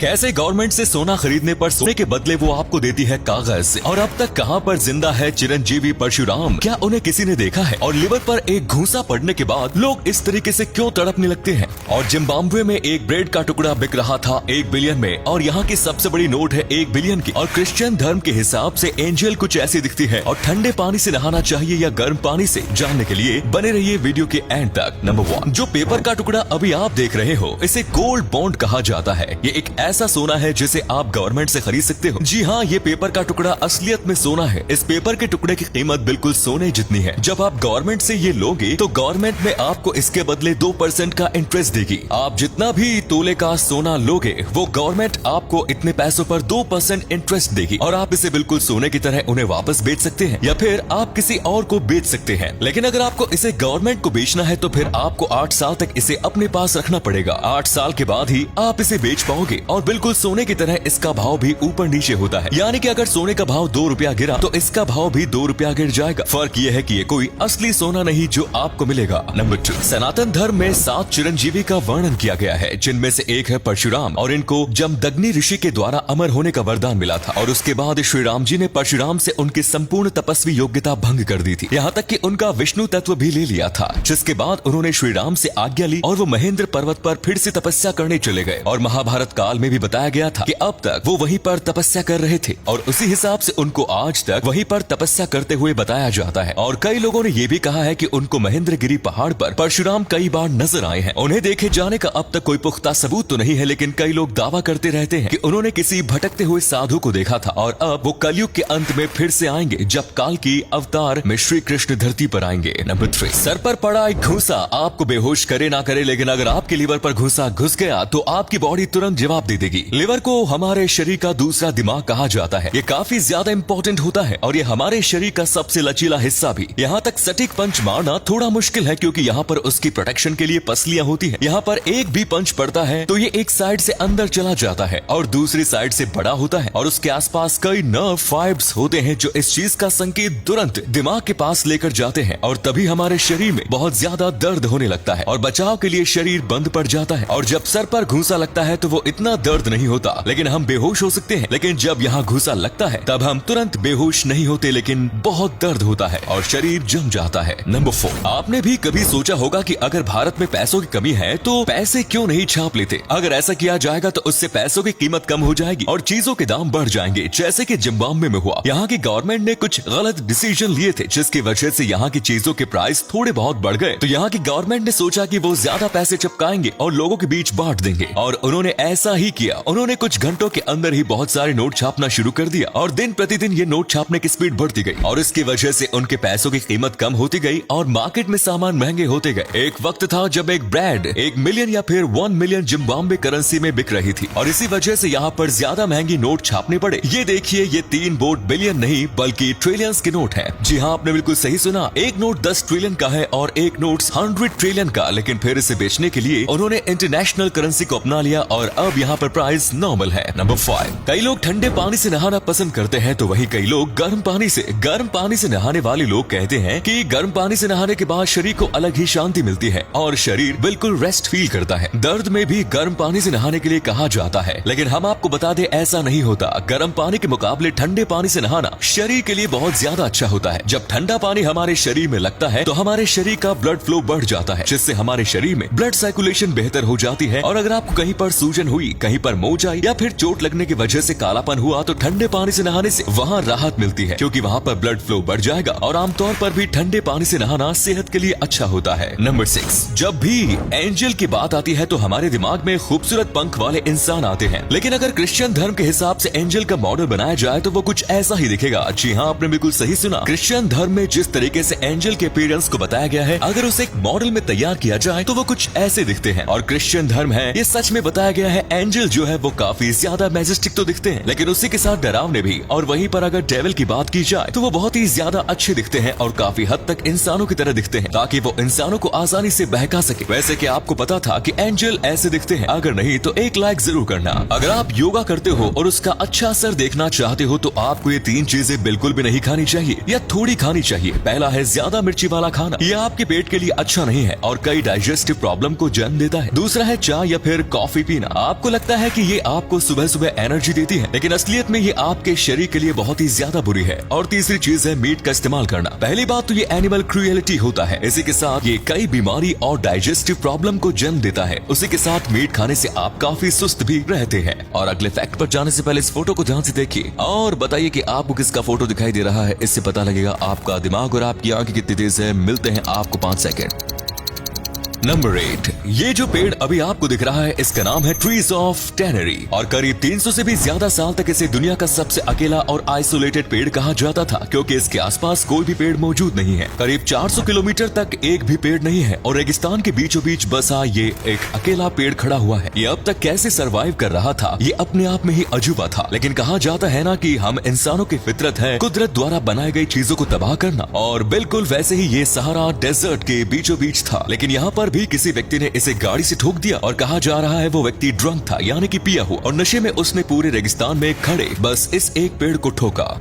कैसे गवर्नमेंट से सोना खरीदने पर सोने के बदले वो आपको देती है कागज। और अब तक कहां पर जिंदा है चिरंजीवी परशुराम, क्या उन्हें किसी ने देखा है? और लिवर पर एक घूंसा पड़ने के बाद लोग इस तरीके से क्यों तड़पने लगते हैं? और जिम्बाब्वे में एक ब्रेड का टुकड़ा बिक रहा था 1 बिलियन में, और यहाँ की सबसे बड़ी नोट है 1 बिलियन की। और क्रिश्चियन धर्म के हिसाब से एंजल कुछ ऐसी दिखती है। और ठंडे पानी से नहाना चाहिए या गर्म पानी से, जानने के लिए बने रहिए वीडियो के एंड तक। नंबर 1, जो पेपर का टुकड़ा अभी आप देख रहे हो, इसे गोल्ड बॉन्ड कहा जाता है। ये एक ऐसा सोना है जिसे आप गवर्नमेंट से खरीद सकते हो। जी हाँ, ये पेपर का टुकड़ा असलियत में सोना है। इस पेपर के टुकड़े की कीमत बिल्कुल सोने जितनी है। जब आप गवर्नमेंट से ये लोगे तो गवर्नमेंट में आपको इसके बदले 2% का इंटरेस्ट देगी। आप जितना भी तोले का सोना लोगे, वो गवर्नमेंट आपको इतने पैसों पर 2% इंटरेस्ट देगी। और आप इसे बिल्कुल सोने की तरह उन्हें वापस बेच सकते हैं या फिर आप किसी और को बेच सकते हैं। लेकिन अगर आपको इसे गवर्नमेंट को बेचना है तो फिर आपको 8 साल तक इसे अपने पास रखना पड़ेगा। 8 साल के बाद ही आप इसे बेच पाओगे। और बिल्कुल सोने की तरह इसका भाव भी ऊपर नीचे होता है, यानी कि अगर सोने का भाव 2 रुपया गिरा तो इसका भाव भी 2 रुपया गिर जाएगा। फर्क ये है कि ये कोई असली सोना नहीं जो आपको मिलेगा। नंबर 2, सनातन धर्म में 7 चिरंजीवी का वर्णन किया गया है, जिनमें से एक है परशुराम। और इनको जमदग्नि ऋषि के द्वारा अमर होने का वरदान मिला था। और उसके बाद श्री राम जी ने परशुराम से उनकी संपूर्ण तपस्वी योग्यता भंग कर दी थी, यहाँ तक कि उनका विष्णु तत्व भी ले लिया था। जिसके बाद उन्होंने श्री राम से आज्ञा ली और वो महेंद्र पर्वत पर फिर से तपस्या करने चले गए। और महाभारत काल में भी बताया गया था कि अब तक वो वहीं पर तपस्या कर रहे थे, और उसी हिसाब से उनको आज तक वहीं पर तपस्या करते हुए बताया जाता है। और कई लोगों ने ये भी कहा है कि उनको महेंद्रगिरी पहाड़ पर परशुराम कई बार नजर आए हैं। उन्हें देखे जाने का अब तक कोई पुख्ता सबूत तो नहीं है, लेकिन कई लोग दावा करते रहते हैं कि उन्होंने किसी भटकते हुए साधु को देखा था। और अब वो कलयुग के अंत में फिर से आएंगे, जब काल की अवतार में श्री कृष्ण धरती पर आएंगे। नंबर 3, सर पर पड़ा एक घूंसा आपको बेहोश करे ना करे, लेकिन अगर आपके लीवर पर घूंसा घुस गया तो आपकी बॉडी तुरंत जवाब दे देगी। लीवर को हमारे शरीर का दूसरा दिमाग कहा जाता है। ये काफी ज्यादा इंपॉर्टेंट होता है और ये हमारे शरीर का सबसे लचीला हिस्सा भी। यहाँ तक सटीक पंच मारना थोड़ा मुश्किल है, क्योंकि यहाँ पर उसकी प्रोटेक्शन के लिए पसलियां होती है। यहाँ पर एक भी पंच पड़ता है तो ये एक साइड से अंदर चला जाता है और दूसरी साइड से बड़ा होता है। और उसके आसपास कई नर्व फाइब्स होते हैं जो इस चीज का संकेत तुरंत दिमाग के पास लेकर जाते हैं। और तभी हमारे शरीर में बहुत ज्यादा दर्द होने लगता है और बचाव के लिए शरीर बंद पड़ जाता है। और जब सर पर घूंसा लगता है तो वो इतना दर्द नहीं होता, लेकिन हम बेहोश हो सकते हैं। लेकिन जब यहाँ घूंसा लगता है तब हम तुरंत बेहोश नहीं होते, लेकिन बहुत दर्द होता है और शरीर जम जाता है। नंबर 4, आपने भी कभी सोचा होगा कि अगर भारत में पैसों की कमी है तो पैसे क्यों नहीं छाप लेते। अगर ऐसा किया जाएगा तो उससे पैसों की कीमत कम हो जाएगी और चीजों के दाम बढ़ जाएंगे, जैसे कि जिम्बाब्वे में हुआ। यहाँ की गवर्नमेंट ने कुछ गलत डिसीजन लिए थे, जिसकी वजह से यहाँ की चीजों के प्राइस थोड़े बहुत बढ़ गए। तो यहाँ की गवर्नमेंट ने सोचा कि वो ज्यादा पैसे चिपकाएंगे और लोगों के बीच बांट देंगे, और उन्होंने ऐसा ही किया। उन्होंने कुछ घंटों के अंदर ही बहुत सारे नोट छापना शुरू कर दिया और दिन प्रतिदिन ये नोट छापने की स्पीड बढ़ती गई। और इसकी वजह से उनके पैसों की कीमत कम होती गई और मार्केट में सामान महंगे होते गए। एक वक्त था जब एक ब्रेड 1 मिलियन या फिर 1 मिलियन जिम्बाब्वे करेंसी में बिक रही थी, और इसी वजह से यहाँ पर ज्यादा महंगी नोट छापने पड़े। ये देखिए, ये 3 बोट बिलियन नहीं बल्कि ट्रिलियंस के नोट है। जी हाँ, आपने बिल्कुल सही सुना। एक नोट 10 ट्रिलियन का है और एक नोट 100 ट्रिलियन का। लेकिन फिर इसे बेचने के लिए उन्होंने इंटरनेशनल करेंसी को अपना लिया और अब यहाँ पर प्राइस नॉर्मल है। नंबर 5, कई लोग ठंडे पानी से नहाना पसंद करते हैं तो वही कई लोग गर्म पानी से नहाने वाले लोग कहते हैं कि गर्म पानी से नहाने के बाद शरीर को अलग ही शांति मिलती है और शरीर बिल्कुल रेस्ट फील करता है। दर्द में भी गर्म पानी से नहाने के लिए कहा जाता है, लेकिन हम आपको बता दें ऐसा नहीं होता। गर्म पानी के मुकाबले ठंडे पानी से नहाना शरीर के लिए बहुत ज्यादा अच्छा होता है। जब ठंडा पानी हमारे शरीर में लगता है तो हमारे शरीर का ब्लड फ्लो बढ़ जाता है, जिससे हमारे शरीर में ब्लड सर्कुलेशन बेहतर हो जाती है। और अगर आपको कहीं पर सूजन हुई, कहीं पर मोच आई या फिर चोट लगने की वजह से कालापन हुआ तो ठंडे पानी से नहाने से वहाँ राहत मिलती है, क्योंकि वहाँ पर ब्लड फ्लो बढ़ जाएगा। और आमतौर पर भी ठंडे पानी से नहाना सेहत के लिए अच्छा होता है। नंबर 6, जब भी एंजल की बात आती है तो हमारे दिमाग में खूबसूरत पंख वाले इंसान आते हैं, लेकिन अगर क्रिश्चियन धर्म के हिसाब से एंजल का मॉडल बनाया जाए तो वो कुछ ऐसा ही दिखेगा। जी हाँ, आपने बिल्कुल सही सुना। क्रिश्चियन धर्म में जिस तरीके से एंजल के अपीयरेंस को बताया गया है, अगर उसे एक मॉडल में तैयार किया जाए तो वो कुछ ऐसे दिखते हैं। और क्रिश्चियन धर्म है, ये सच में बताया गया है, एंजल जो है वो काफी ज्यादा मैजेस्टिक तो दिखते हैं, लेकिन उसी के साथ डरावने भी। और वहीं पर अगर डेविल की बात की जाए तो वो बहुत ही ज्यादा अच्छे दिखते हैं और काफी हद तक इंसानों की तरह दिखते हैं, ताकि वो इंसानों को आसानी से बहका सके। वैसे कि आपको पता था कि एंजल ऐसे दिखते हैं? अगर नहीं तो एक लाइक जरूर करना। अगर आप योगा करते हो और उसका अच्छा असर देखना चाहते हो तो आपको ये 3 चीजें बिल्कुल भी नहीं खानी चाहिए या थोड़ी खानी चाहिए। पहला है ज्यादा मिर्ची वाला खाना, ये आपके पेट के लिए अच्छा नहीं है और कई डाइजेस्टिव प्रॉब्लम को जन्म देता है। दूसरा है चाय या फिर कॉफी पीना। आपको लगता लगता है कि ये आपको सुबह सुबह एनर्जी देती है, लेकिन असलियत में ये आपके शरीर के लिए बहुत ही ज्यादा बुरी है। और तीसरी चीज है मीट का इस्तेमाल करना। पहली बात तो ये एनिमल क्रूएलिटी होता है, इसी के साथ ये कई बीमारी और डाइजेस्टिव प्रॉब्लम को जन्म देता है। उसी के साथ मीट खाने से आप काफी सुस्त भी रहते हैं। और अगले फैक्ट पर जाने से पहले इस फोटो को ध्यान से देखिए और बताइए कि आपको किसका फोटो दिखाई दे रहा है। इससे पता लगेगा आपका दिमाग और आपकी आंखें कितनी तेज है। मिलते हैं आपको 5 सेकंड। नंबर 8, ये जो पेड़ अभी आपको दिख रहा है इसका नाम है ट्रीज ऑफ टेनेरी और करीब 300 से भी ज्यादा साल तक इसे दुनिया का सबसे अकेला और आइसोलेटेड पेड़ कहा जाता था, क्योंकि इसके आसपास कोई भी पेड़ मौजूद नहीं है। करीब 400 किलोमीटर तक एक भी पेड़ नहीं है और रेगिस्तान के बीचों बीच बसा ये एक अकेला पेड़ खड़ा हुआ है। ये अब तक कैसे सरवाइव कर रहा था ये अपने आप में ही अजूबा था। लेकिन कहा जाता है ना कि हम इंसानों की फितरत है कुदरत द्वारा बनाई गई चीजों को तबाह करना, और बिल्कुल वैसे ही ये सहारा डेजर्ट के बीचों बीच था। लेकिन यहाँ पर भी किसी व्यक्ति ने इसे गाड़ी से ठोक दिया और कहा जा रहा है वो व्यक्ति ड्रंक था, यानी कि पिया हुआ, और नशे में उसने पूरे रेगिस्तान में खड़े बस इस एक पेड़ को ठोका।